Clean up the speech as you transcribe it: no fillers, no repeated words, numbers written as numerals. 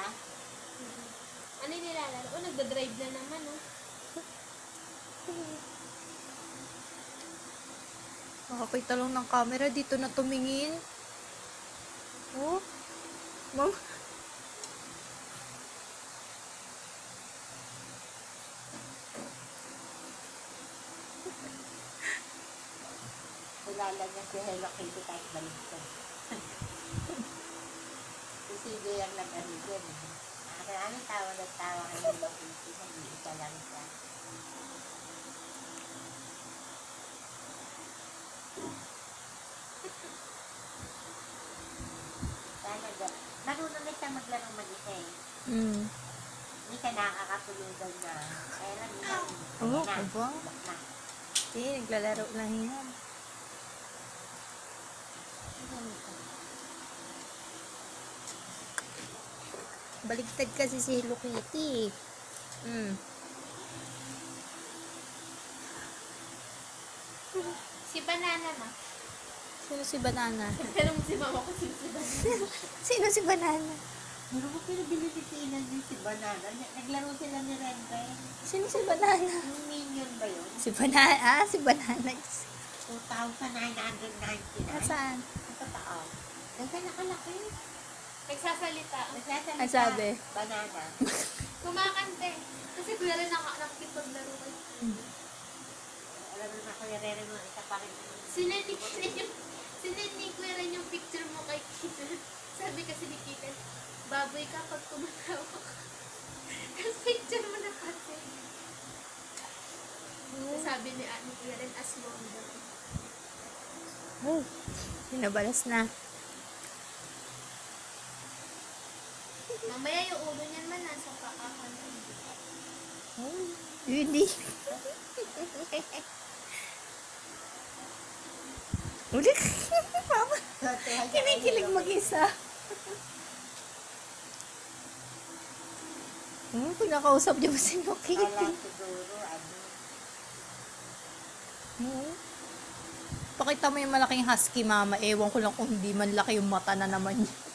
ba? Ano yung nilalaro? Oh, nagda-drive na naman, oh. Makakita lang ng camera dito na tumingin. Oh. Ma'am. Kilala niya si Hello Kitty kahit baliktad. Si CJ ang nag-ano dyan. Anong tawag at tawag kay Hello Kitty? Nag-iisa lang siya. Marunong na siya maglaro mag-isa eh. Hindi ka nakakatulugan na. Kaya lang yun. Oh, Ayan na. aba. Bak na. Naglalaro lang yan. Baligtad kasi si Hello Kitty. Si Banana, ma. Sino si Banana? Tanong mo si mama ko sino si Banana. Sino si Banana? Meron ko pinabili si Tina din si Banana. Naglaro sila ni Renren. Sino si Banana? Yung minion ba yun? Si Banana. Ah, si Banana. 2,999. Nasaan? Ang totoo. Nasa nakalaki. Nagsasalita. Nagsasalita. Ang sabi? Banana. Kumakante. Kasi kuya rin nakikipaglaro kayo. Alam mo na Kuya Renren mo, isa pa rin. Sinend ni kuya rin yung picture mo kay Kita. Sabi kasi ni Kita, baboy ka pag tumatawa ka. Tapos picture mo na kasi. Sabi ni kuya rin, aswang daw. Oh, pinabalas na. Mamaya yung ulo niyan man nasa pakakan. Oh, hindi. Ulit. Mama, kinikilig mag-isa. Pinakausap niyo ba si Hello Kala Kitty? siguro, ano. Pakita mo yung malaking husky, mama. Ewan ko lang kung hindi man laki yung mata na naman niya.